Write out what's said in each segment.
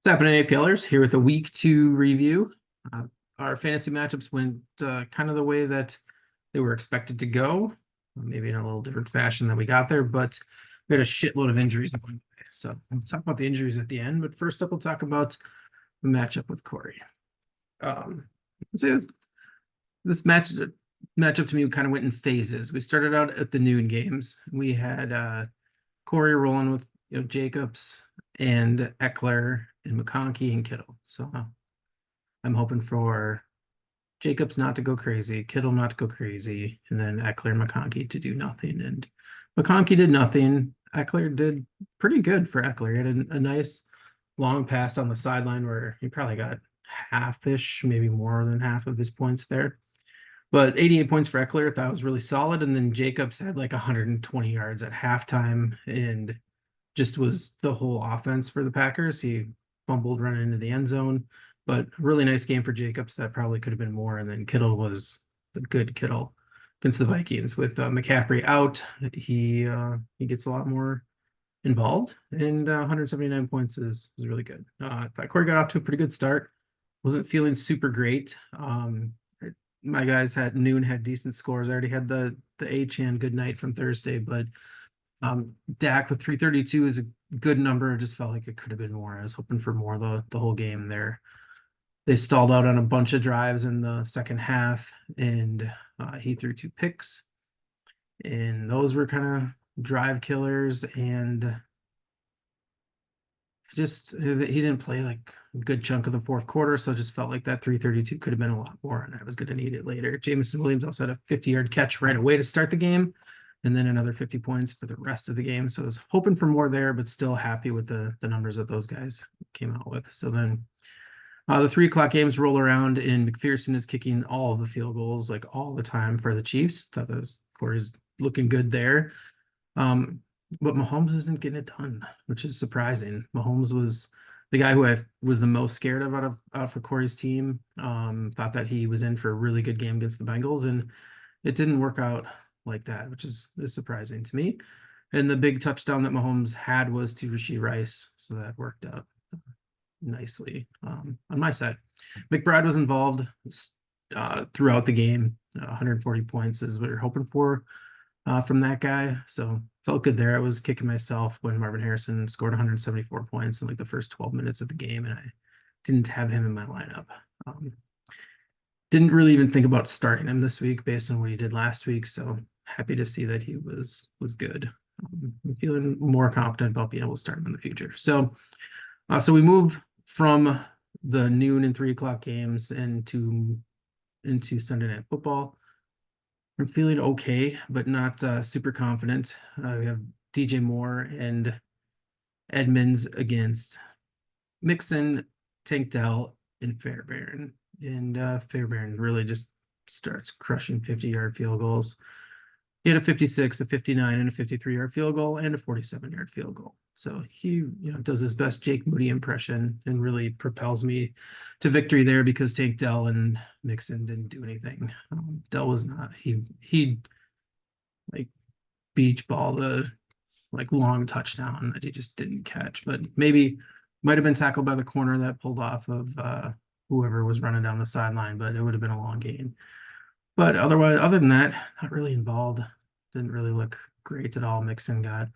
What's happening, APLers? Here with a week 2 review. Our fantasy matchups went kind of the way that they were expected to go, maybe in a little different fashion than we got there, but we had a shitload of injuries along the way. So we'll talk about the injuries at the end, but first up, we'll talk about the matchup with Corey. This matchup to me kind of went in phases. We started out at the noon games. We had Corey rolling with Jacobs and Eckler and McConkey and Kittle. So I'm hoping for Jacobs not to go crazy, Kittle not to go crazy, and then Eckler and McConkey to do nothing. And McConkey did nothing. Eckler did pretty good for Eckler. He had a nice long pass on the sideline where he probably got half-ish, maybe more than half of his points there. But 88 points for Eckler, that was really solid. And then Jacobs had like 120 yards at halftime and just was the whole offense for the Packers. He fumbled running into the end zone, but really nice game for Jacobs. That probably could have been more. And then Kittle was a good Kittle against the Vikings with McCaffrey out. He gets a lot more involved, and 179 points is really good. I thought Corey got off to a pretty good start. Wasn't feeling super great. My guys had decent scores. I already had the A-Chan good night from Thursday, but Dak with 332 is a good number. It just felt like it could have been more. I was hoping for more the whole game there. They stalled out on a bunch of drives in the second half, and he threw 2 picks, and those were kind of drive killers. And just he didn't play like a good chunk of the fourth quarter, so it just felt like that 332 could have been a lot more, and I was going to need it later. Jameson Williams also had a 50-yard catch right away to start the game, and then another 50 points for the rest of the game. So I was hoping for more there, but still happy with the numbers that those guys came out with. So then the 3 o'clock games roll around, and McPherson is kicking all of the field goals like all the time for the Chiefs. Thought that Corey's looking good there. But Mahomes isn't getting it done, which is surprising. Mahomes was the guy who I was the most scared of out of Corey's team. Thought that he was in for a really good game against the Bengals, and it didn't work out like that, which is surprising to me. And the big touchdown that Mahomes had was to Rashee Rice, so that worked out nicely on my side. McBride was involved throughout the game. 140 points is what you're hoping for from that guy, so felt good there. I was kicking myself when Marvin Harrison scored 174 points in like the first 12 minutes of the game, and I didn't have him in my lineup. Didn't really even think about starting him this week based on what he did last week, so happy to see that he was good. I'm feeling more confident about being able to start him in the future. So we move from the noon and 3 o'clock games into Sunday Night Football. I'm feeling okay, but not super confident. We have DJ Moore and Edmonds against Mixon, Tank Dell, and Fairbairn. And Fairbairn really just starts crushing 50-yard field goals. He had a 56, a 59, and a 53-yard field goal, and a 47-yard field goal. So he does his best Jake Moody impression and really propels me to victory there, because Tank Dell and Mixon didn't do anything. Dell was not. He like beach ball the like long touchdown that he just didn't catch, but maybe might have been tackled by the corner that pulled off of whoever was running down the sideline, but it would have been a long gain. But other than that, not really involved. Didn't really look great at all. Mixon got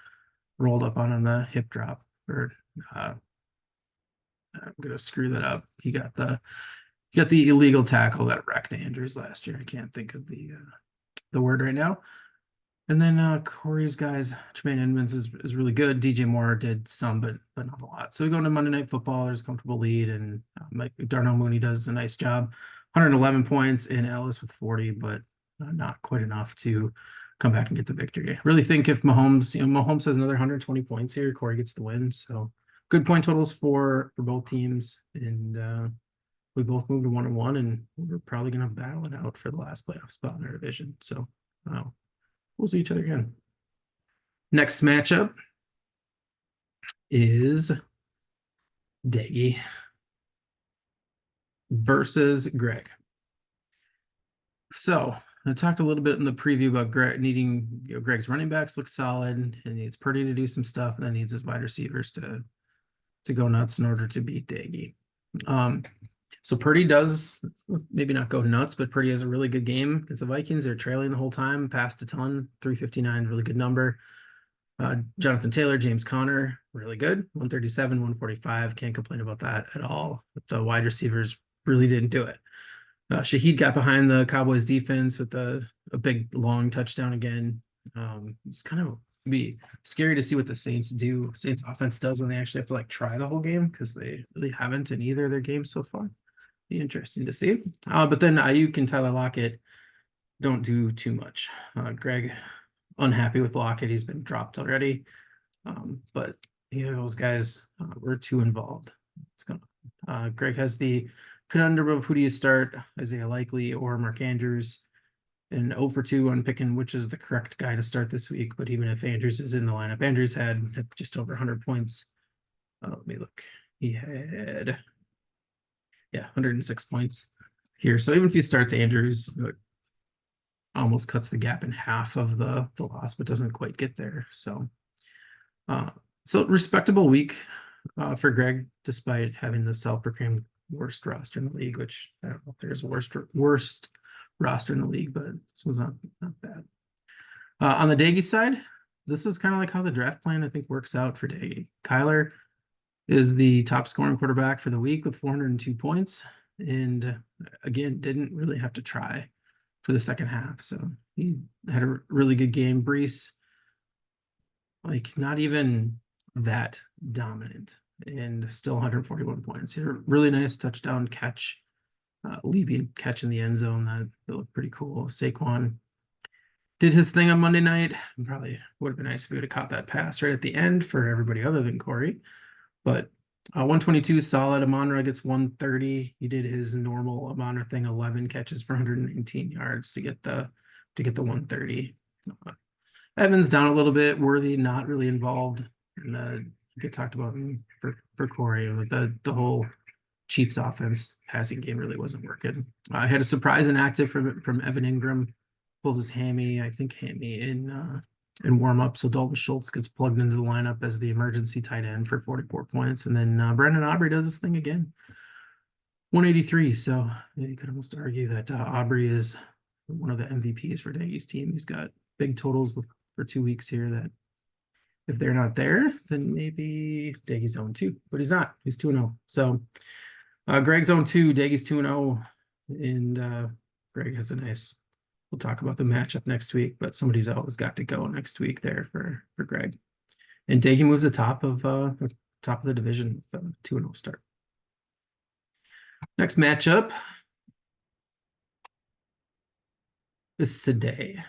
rolled up on the hip drop, or I'm gonna screw that up. He got the illegal tackle that wrecked Andrews last year. I can't think of the word right now. And then Corey's guys, Tremaine Edmonds is really good. DJ Moore did some, but not a lot. So we go into Monday Night Football. There's a comfortable lead, and Darnell Mooney does a nice job. 111 points, and Ellis with 40, but not quite enough to come back and get the victory. I really think if Mahomes has another 120 points here, Corey gets the win. So good point totals for both teams, and we both moved to 1-1, and we're probably going to battle it out for the last playoff spot in our division. So we'll see each other again. Next matchup is Daggy versus Greg. So I talked a little bit in the preview about Greg needing Greg's running backs look solid, and needs Purdy to do some stuff, and then needs his wide receivers to to go nuts in order to beat Daggy. So Purdy does maybe not go nuts, but Purdy has a really good game against the Vikings. They're trailing the whole time, passed a ton, 359, really good number. Jonathan Taylor, James Conner, really good, 137, 145. Can't complain about that at all. But the wide receivers really didn't do it. Shaheed got behind the Cowboys defense with a big long touchdown again. It's kind of be scary to see what the Saints do. Saints offense does when they actually have to like try the whole game, because they really haven't in either of their games so far. Be interesting to see. But then Ayuk and Tyler Lockett don't do too much. Greg unhappy with Lockett. He's been dropped already. But either of those guys were too involved. It's gonna Greg has the conundrum of who do you start, Isaiah Likely or Mark Andrews, and 0 for 2 on picking which is the correct guy to start this week. But even if Andrews is in the lineup, Andrews had just over 100 points. Let me look. He had 106 points here. So even if he starts Andrews, it almost cuts the gap in half of the loss, but doesn't quite get there. So respectable week for Greg, despite having the self-proclaimed worst roster in the league, which I don't know if there's a worst roster in the league, but this was not bad. On the Daggy side, this is kind of like how the draft plan I think works out for Daggy. Kyler is the top scoring quarterback for the week with 402 points, and again didn't really have to try for the second half, so he had a really good game. Brees, like, not even that dominant, and still 141 points. He had a really nice touchdown catch, leaping catch in the end zone that looked pretty cool. Saquon did his thing on Monday night. Probably would have been nice if he would have caught that pass right at the end for everybody other than Corey. But 122 solid. Amon-Ra gets 130. He did his normal Amon-Ra thing, 11 catches for 119 yards to get the 130. Evans down a little bit. Worthy not really involved. And get talked about for Corey with the whole Chiefs offense passing game really wasn't working. I had a surprise inactive from Evan Ingram, pulled his hammy in warm up. So Dalton Schultz gets plugged into the lineup as the emergency tight end for 44 points. And then Brandon Aubrey does his thing again, 183. So you could almost argue that Aubrey is one of the MVPs for Daggy's team. He's got big totals for 2 weeks here that if they're not there, then maybe Daggy's 0-2, but he's not. He's 2-0. So Greg's 0-2, Daggy's 2-0, and Greg has a nice. We'll talk about the matchup next week, but somebody's always got to go next week there for Greg. And Daggy moves the top of the division with a 2-0 start. Next matchup is Sadeh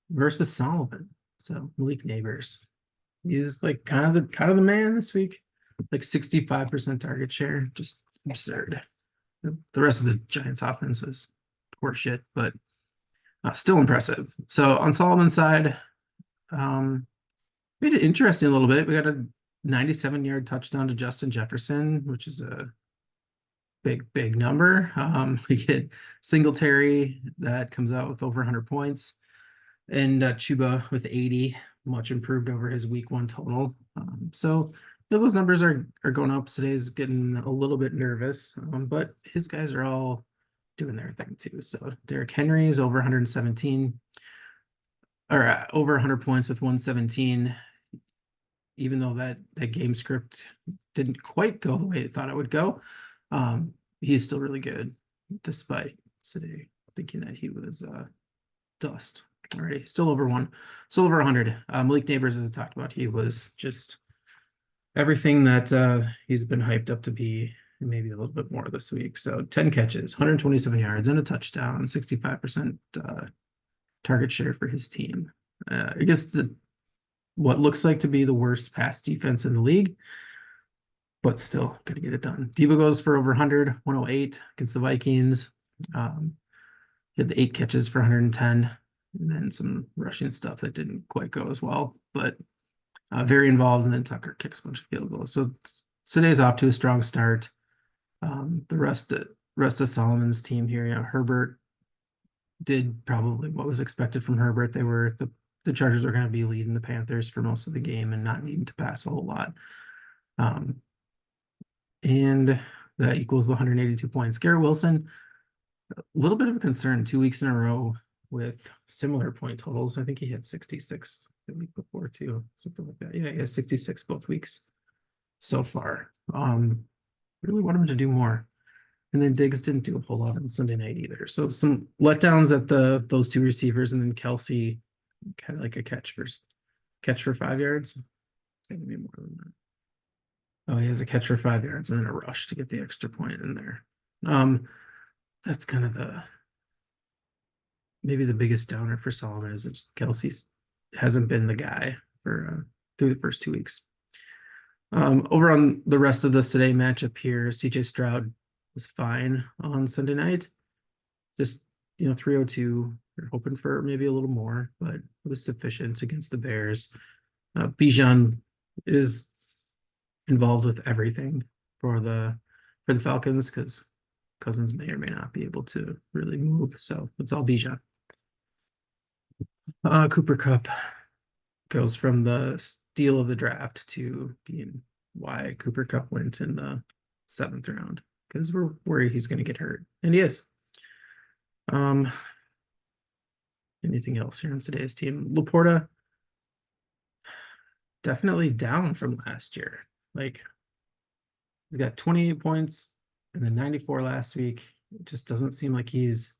versus Solomon. So Malik Neighbors. He's like kind of the man this week. Like 65% target share. Just absurd. The rest of the Giants offense was horseshit, but still impressive. So on Solomon's side, made it interesting a little bit. We got a 97-yard touchdown to Justin Jefferson, which is a big number. We get Singletary that comes out with over 100 points, and Chuba with 80, much improved over his week 1 total. So those numbers are going up. Today's getting a little bit nervous, but his guys are all doing their thing too. So Derrick Henry is over 117, or over 100 points with 117. Even though that game script didn't quite go the way it thought it would go, he's still really good, despite today thinking that he was dust. All right, still over 100. Malik Neighbors, as I talked about, he was just everything that he's been hyped up to be, maybe a little bit more this week. So 10 catches, 127 yards, and a touchdown, 65% target share for his team. Against what looks like to be the worst pass defense in the league, but still got to get it done. Debo goes for over 100, 108 against the Vikings. He had the 8 catches for 110, and then some rushing stuff that didn't quite go as well, but very involved. And then Tucker kicks a bunch of field goals. So today's off to a strong start. The rest of Solomon's team here, Herbert did probably what was expected from Herbert. They were the Chargers are going to be leading the Panthers for most of the game and not needing to pass a whole lot. And that equals the 182 points. Garrett Wilson, a little bit of a concern 2 weeks in a row with similar point totals. I think he had 66 the week before too, something like that. Yeah, he has 66 both weeks so far. Really want him to do more. And then Diggs didn't do a whole lot on Sunday night either. So some letdowns at those two receivers, and then Kelsey kind of like a catch for 5 yards. Maybe more than that. Oh, he has a catch for 5 yards and then a rush to get the extra point in there. That's kind of maybe the biggest downer for Solomon is that Kelsey hasn't been the guy for through the first 2 weeks. Over on the rest of this today matchup here, CJ Stroud was fine on Sunday night. Just 302. You're hoping for maybe a little more, but it was sufficient against the Bears. Bijan is involved with everything for the Falcons because Cousins may or may not be able to really move. So it's all Bijan. Cooper Kupp goes from the steal of the draft to being why Cooper Kupp went in the 7th round, because we're worried he's going to get hurt, and he is. Anything else here on today's team? Laporta definitely down from last year. Like, he's got 28 points and then 94 last week. It just doesn't seem like he's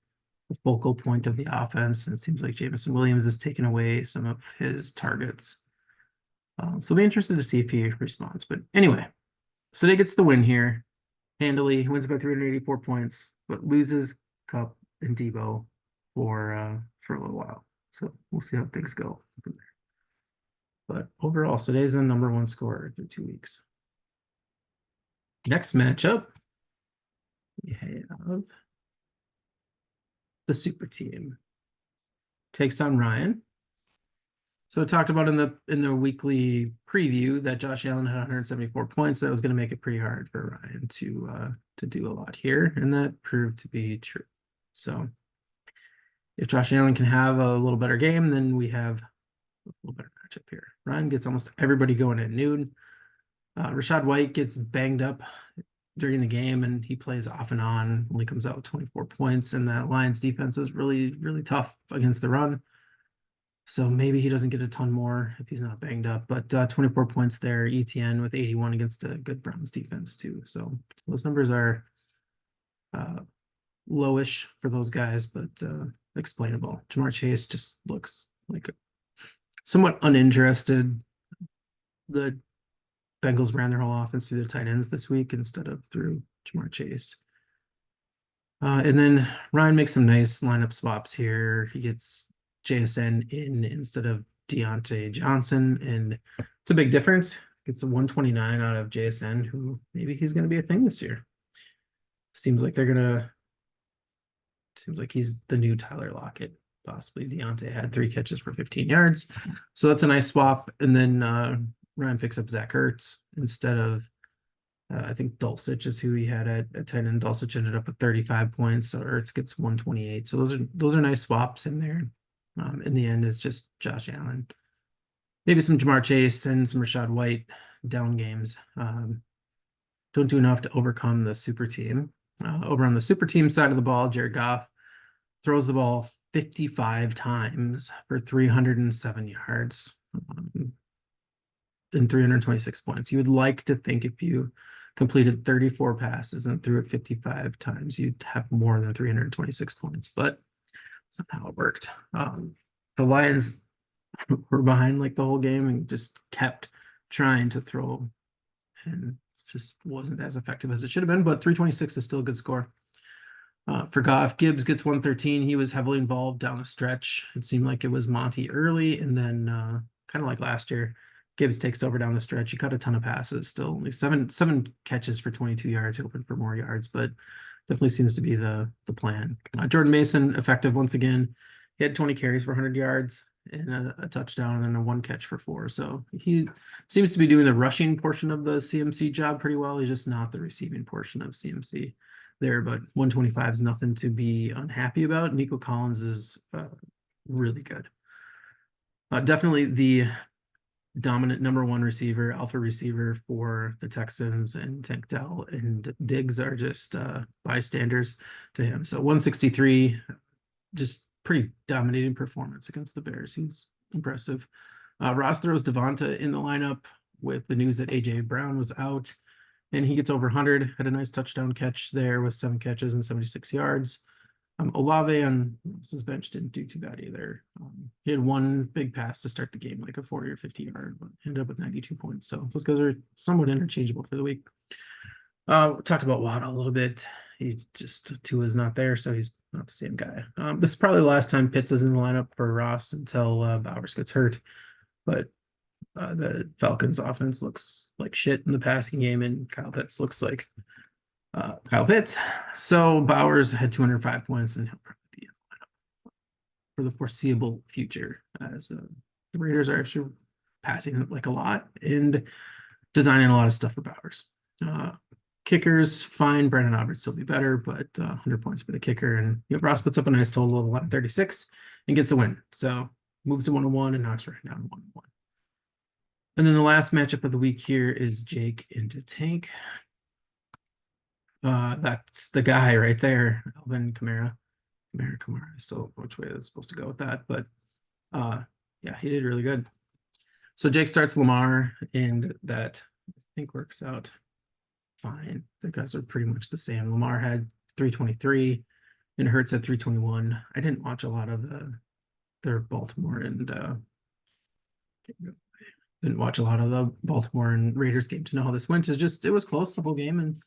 the focal point of the offense. And it seems like Jameson Williams is taking away some of his targets. So I'll be interested to see if he responds. But anyway, so they gets the win here. Handily, he wins by 384 points, but loses Kupp and Debo for a little while. So we'll see how things go from there. But overall, today's the #1 scorer through 2 weeks. Next matchup, we have the super team takes on Ryan. So I talked about in the weekly preview that Josh Allen had 174 points. That was going to make it pretty hard for Ryan to do a lot here, and that proved to be true. So if Josh Allen can have a little better game, then we have a little better matchup here. Ryan gets almost everybody going at noon. Rachaad White gets banged up during the game, and he plays off and on, only comes out with 24 points, and that Lions defense is really, really tough against the run. So maybe he doesn't get a ton more if he's not banged up, but 24 points there. ETN with 81 against a good Browns defense too. So those numbers are lowish for those guys, but explainable. Jamar Chase just looks like somewhat uninterested. The Bengals ran their whole offense through their tight ends this week instead of through Jamar Chase. And then Ryan makes some nice lineup swaps here. He gets JSN in instead of Deontay Johnson, and it's a big difference. Gets a 129 out of JSN, who maybe he's going to be a thing this year. Seems like he's the new Tyler Lockett, possibly. Deontay had 3 catches for 15 yards, so that's a nice swap. And then Ryan picks up Zach Ertz instead of I think Dulcich is who he had at 10, and Dulcich ended up with 35 points. So Ertz gets 128. So those are nice swaps in there. In the end, it's just Josh Allen, maybe some Jamar Chase and some Rachaad White down games. Don't do enough to overcome the super team. Over on the super team side of the ball, Jared Goff throws the ball 55 times for 307 yards and 326 points. You would like to think if you completed 34 passes and threw it 55 times, you'd have more than 326 points, but that's not how it worked. The Lions were behind like the whole game and just kept trying to throw, and just wasn't as effective as it should have been, but 326 is still a good score. For Goff, Gibbs gets 113. He was heavily involved down the stretch. It seemed like it was Monty early, and then kind of like last year, Gibbs takes over down the stretch. He caught a ton of passes, still only seven catches for 22 yards, hoping for more yards, but definitely seems to be the plan. Jordan Mason, effective once again. He had 20 carries for 100 yards and a touchdown, and then a 1 catch for 4. So he seems to be doing the rushing portion of the CMC job pretty well. He's just not the receiving portion of CMC there, but 125 is nothing to be unhappy about. Nico Collins is really good. Definitely the dominant number one receiver, alpha receiver for the Texans, and Tank Dell and Diggs are just bystanders to him. So 163, just pretty dominating performance against the Bears. He's impressive. Ross throws Devonta in the lineup with the news that AJ Brown was out, and he gets over 100. Had a nice touchdown catch there with 7 catches and 76 yards. Olave on his bench didn't do too bad either. He had one big pass to start the game, like a 40 or 50 yard, but ended up with 92 points. So those guys are somewhat interchangeable for the week. Talked about Waddle a little bit. He just Tua's not there, so he's not the same guy. This is probably the last time Pitts is in the lineup for Ross until Bowers gets hurt. But the Falcons' offense looks like shit in the passing game, and Kyle Pitts looks like Kyle Pitts. So Bowers had 205 points, and he'll probably be in the lineup for the foreseeable future, as the Raiders are actually passing like a lot and designing a lot of stuff for Bowers. Kickers, fine. Brandon Aubrey still be better, but 100 points for the kicker. And Ross puts up a nice total of 136 and gets a win. So moves to 101 and knocks right down 101. And then the last matchup of the week here is Jake into Tank. That's the guy right there, Alvin Kamara. Kamara. I still don't know which way that's supposed to go with that, but yeah, he did really good. So Jake starts Lamar, and that I think works out fine. The guys are pretty much the same. Lamar had 323 and Hurts at 321. I didn't watch a lot of their Baltimore and didn't watch a lot of the Baltimore and Raiders game to know how this went. It was close the whole game, and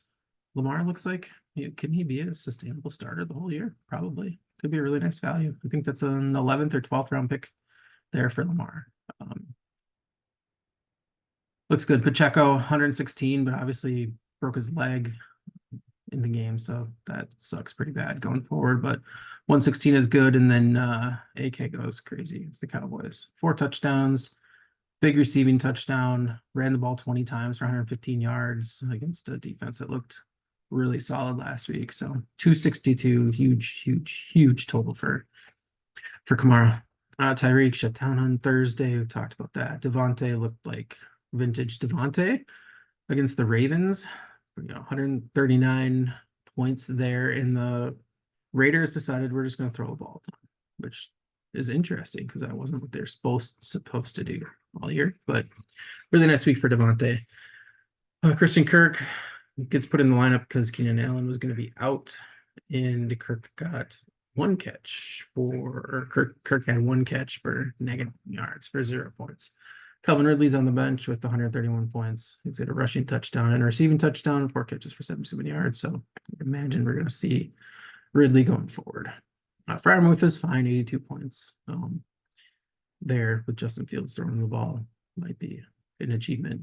Lamar looks like can he be a sustainable starter the whole year? Probably. Could be a really nice value. I think that's an 11th or 12th round pick there for Lamar. Looks good. Pacheco 116, but obviously broke his leg in the game, so that sucks pretty bad going forward. But 116 is good, and then AK goes crazy. It's the Cowboys. 4 touchdowns, big receiving touchdown, ran the ball 20 times for 115 yards against a defense that looked really solid last week. So 262, huge total for Kamara. Tyreek shut down on Thursday. We talked about that. Devontae looked like vintage Devontae against the Ravens. 139 points there, and the Raiders decided we're just going to throw the ball, which is interesting because that wasn't what they're supposed to do all year. But really nice week for Devontae. Christian Kirk gets put in the lineup because Keenan Allen was going to be out, and Kirk got 1 catch for Kirk had 1 catch for negative yards for 0 points. Calvin Ridley's on the bench with 131 points. He's got a rushing touchdown and a receiving touchdown, 4 catches for 77 yards. So I imagine we're going to see Ridley going forward. Freiermuth is fine, 82 points. There with Justin Fields throwing the ball might be an achievement.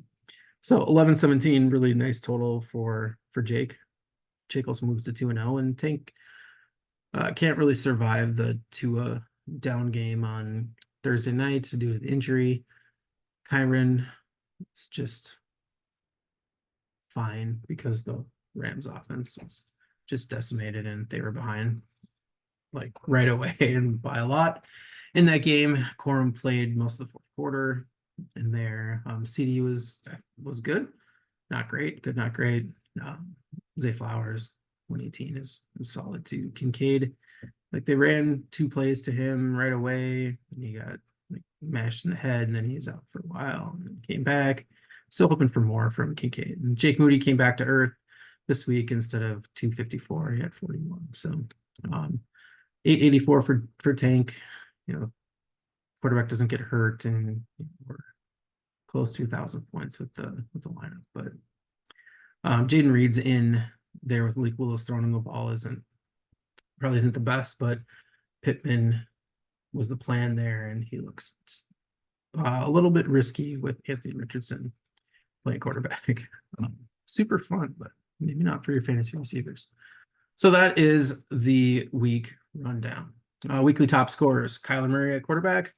So 11-17, really nice total for Jake. Jake also moves to 2-0, and Tank can't really survive the Tua down game on Thursday night due to the injury. Kyron is just fine because the Rams offense was just decimated and they were behind like right away and by a lot in that game. Corum played most of the 4th quarter in there. CD was good, not great, good, not great. Zay Flowers 118 is solid too. Kincaid, like they ran 2 plays to him right away and he got mashed in the head, and then he's out for a while and then came back. Still hoping for more from Kincaid. And Jake Moody came back to earth this week instead of 254. He had 41. So 884 for Tank. Quarterback doesn't get hurt, and we're close to 1,000 points with the lineup. But Jaden Reed's in there with Malik Willis throwing him the ball probably isn't the best, but Pittman was the plan there, and he looks a little bit risky with Anthony Richardson playing quarterback. Super fun, but maybe not for your fantasy receivers. So that is the week rundown. Weekly top scorers: Kyler Murray at quarterback,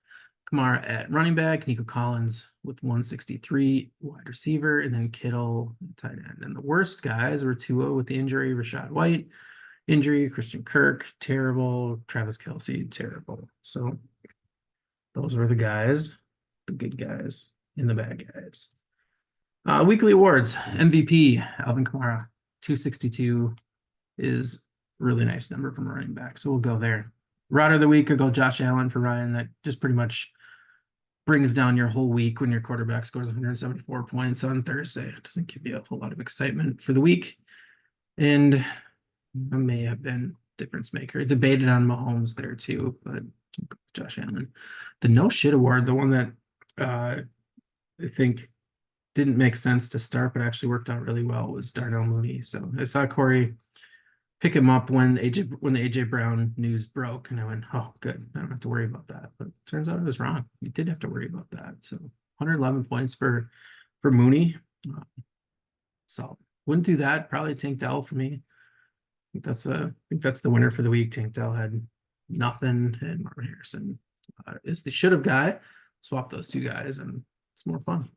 Kamara at running back, Nico Collins with 163 wide receiver, and then Kittle tight end. And the worst guys were Tua with the injury, Rashad White injury, Christian Kirk, terrible, Travis Kelce, terrible. So those were the guys, the good guys. in the bag, guys. Weekly awards, MVP, Alvin Kamara, 262 is a really nice number from a running back. So we'll go there. Rod of the week, I'll go Josh Allen for Ryan. That just pretty much brings down your whole week when your quarterback scores 174 points on Thursday. It doesn't give you a whole lot of excitement for the week. And I may have been difference maker. I debated on Mahomes there too, but Josh Allen. The no shit award, the one that I think didn't make sense to start, but actually worked out really well, was Darnell Mooney. So I saw Corey pick him up when the AJ Brown news broke, and I went, oh, good, I don't have to worry about that. But turns out I was wrong. You did have to worry about that. So 111 points for Mooney. So wouldn't do that. Probably Tank Dell for me. I think that's the winner for the week. Tank Dell had nothing, and Marvin Harrison is the should have guy. Swap those two guys, and it's more fun.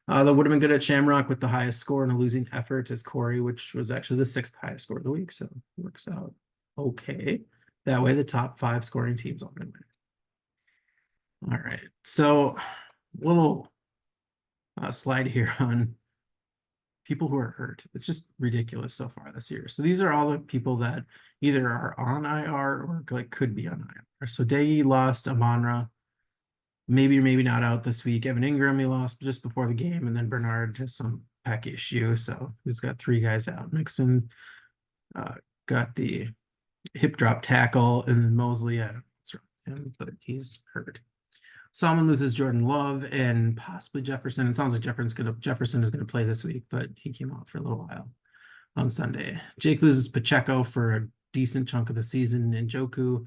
That would have been good at Shamrock with the highest score in a losing effort is Corey, which was actually the 6th highest score of the week. So it works out okay. That way, the top 5 scoring teams all going to win. All right. So little slide here on people who are hurt. It's just ridiculous so far this year. So these are all the people that either are on IR or like could be on IR. So Daggy lost Amonra. Maybe or maybe not out this week. Evan Ingram, he lost just before the game, and then Bernard has some pec issue, so he's got 3 guys out. Mixon got the hip drop tackle, and then Mosley, I don't know what's wrong with him, but he's hurt. Solomon loses Jordan Love and possibly Jefferson. It sounds like Jefferson is gonna play this week, but he came out for a little while on Sunday. Jake loses Pacheco for a decent chunk of the season, and Njoku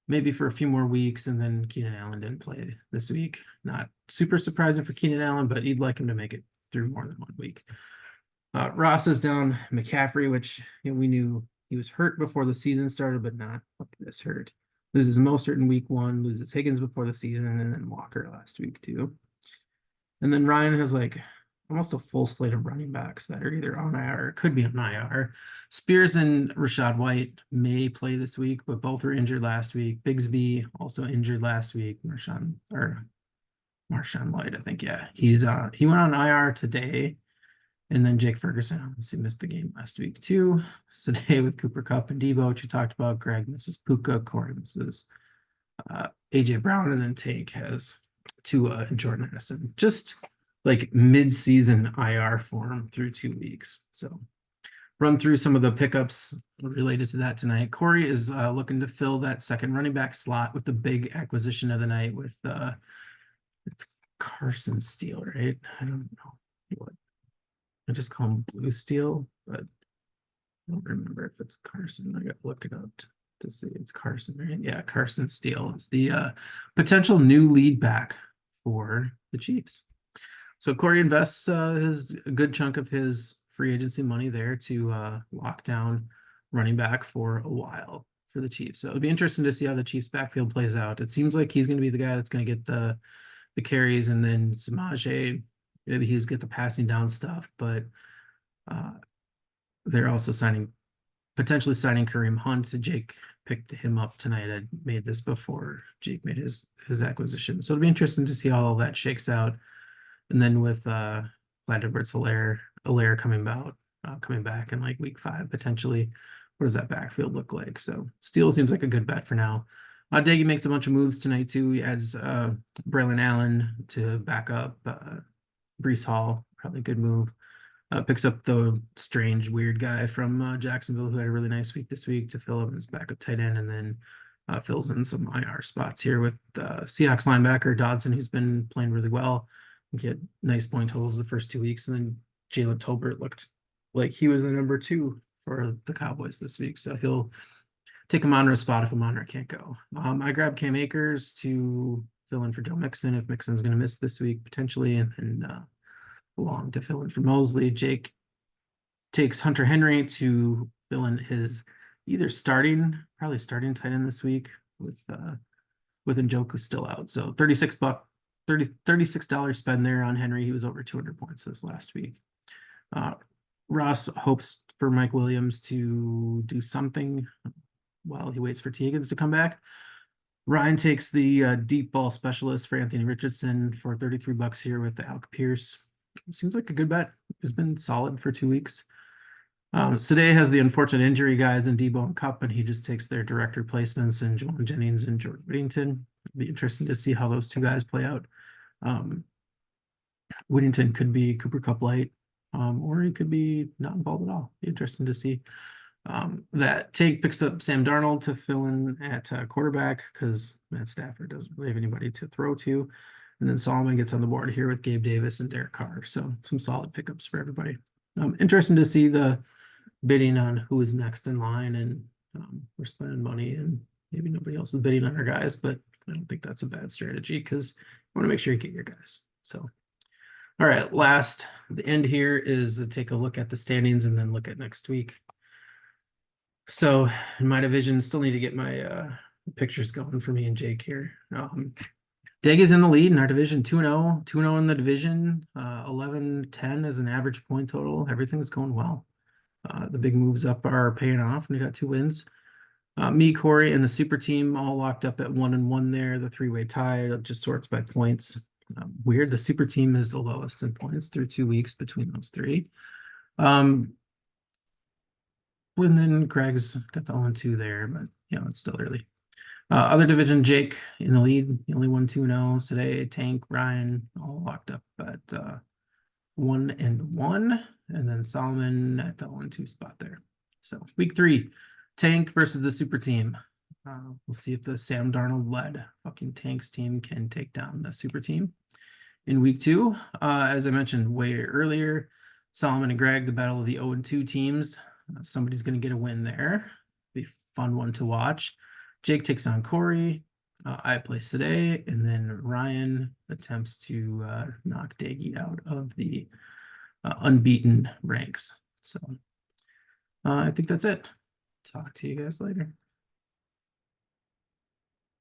maybe for a few more weeks, and then Keenan Allen didn't play this week. Not super surprising for Keenan Allen, but you'd like him to make it through more than 1 week. Ross is down McCaffrey, which we knew he was hurt before the season started, but not up to this hurt. Loses Mostert in week 1, loses Higgins before the season, and then Walker last week too. And then Ryan has like almost a full slate of running backs that are either on IR or could be on IR. Spears and Rashad White may play this week, but both were injured last week. Bigsby also injured last week. Marshawn White, I think, yeah. He went on IR today. And then Jake Ferguson, obviously missed the game last week too. So today with Cooper Kupp and Debo, which we talked about. Greg misses Puka, Corey misses AJ Brown, and then Tank has Tua and Jordan Addison. Just like mid-season IR form through 2 weeks. So run through some of the pickups related to that tonight. Corey is looking to fill that second running back slot with the big acquisition of the night with it's Carson Steele, right? I don't know what. I just call him Blue Steel, but I don't remember if it's Carson. I got to look it up to see. It's Carson, right? Yeah, Carson Steele is the potential new lead back for the Chiefs. So Corey invests a good chunk of his free agency money there to lock down running back for a while for the Chiefs. So it'll be interesting to see how the Chiefs backfield plays out. It seems like he's going to be the guy that's going to get the carries, and then Samaje, maybe he's get the passing down stuff, but they're also potentially signing Kareem Hunt. Jake picked him up tonight. I made this before Jake made his acquisition. So it'll be interesting to see how all that shakes out. And then with Clyde Edwards-Helaire coming back in like week 5, potentially, what does that backfield look like? So Steele seems like a good bet for now. Daggy makes a bunch of moves tonight too. He adds Braylon Allen to back up Breece Hall, probably a good move. Picks up the strange, weird guy from Jacksonville who had a really nice week this week to fill up his backup tight end, and then fills in some IR spots here with Seahawks linebacker Dodson, who's been playing really well. He had nice point totals the first 2 weeks, and then Jalen Tolbert looked like he was the number 2 for the Cowboys this week. So he'll take Amonra's spot if Amonra can't go. I grabbed Cam Akers to fill in for Joe Mixon if Mixon's going to miss this week potentially, and then Long to fill in for Mosley. Jake takes Hunter Henry to fill in his probably starting tight end this week with Njoku still out. So $36 spend there on Henry. He was over 200 points this last week. Ross hopes for Mike Williams to do something while he waits for T. Higgins to come back. Ryan takes the deep ball specialist for Anthony Richardson for $33 here with the Alec Pierce. Seems like a good bet. It's been solid for 2 weeks. Sade has the unfortunate injury guys in Debo and Cup, and he just takes their direct replacements in Jawan Jennings and Jordan Whittington. It'll be interesting to see how those two guys play out. Whittington could be Cooper Cup light, or he could be not involved at all. Be interesting to see. That Tank picks up Sam Darnold to fill in at quarterback because Matt Stafford doesn't really have anybody to throw to. And then Solomon gets on the board here with Gabe Davis and Derek Carr. So some solid pickups for everybody. Interesting to see the bidding on who is next in line, and we're spending money and maybe nobody else is bidding on our guys, but I don't think that's a bad strategy because you want to make sure you get your guys. So, all right, the end here is to take a look at the standings and then look at next week. So in my division, still need to get my pictures going for me and Jake here. Dig is in the lead in our division, 2-0, 2-0 in the division, 11-10 as an average point total. Everything's going well. The big moves up are paying off, and we got 2 wins. Me, Corey, and the super team all locked up at 1-1 there. The 3-way tie just sorts by points. Weird, the super team is the lowest in points through 2 weeks between those 3. And then Greg's got the 0-2 there, but it's still early. Other division, Jake in the lead, he only won 2-0 today. Tank, Ryan, all locked up at 1-1, and then Solomon at the 1-2 spot there. So week 3, Tank versus the super team. We'll see if the Sam Darnold led fucking Tanks team can take down the super team. In week 2, as I mentioned way earlier, Solomon and Greg, the battle of the 0-2 teams. Somebody's going to get a win there. Be a fun one to watch. Jake takes on Corey. I play today, and then Ryan attempts to knock Daggy out of the unbeaten ranks. So I think that's it. Talk to you guys later.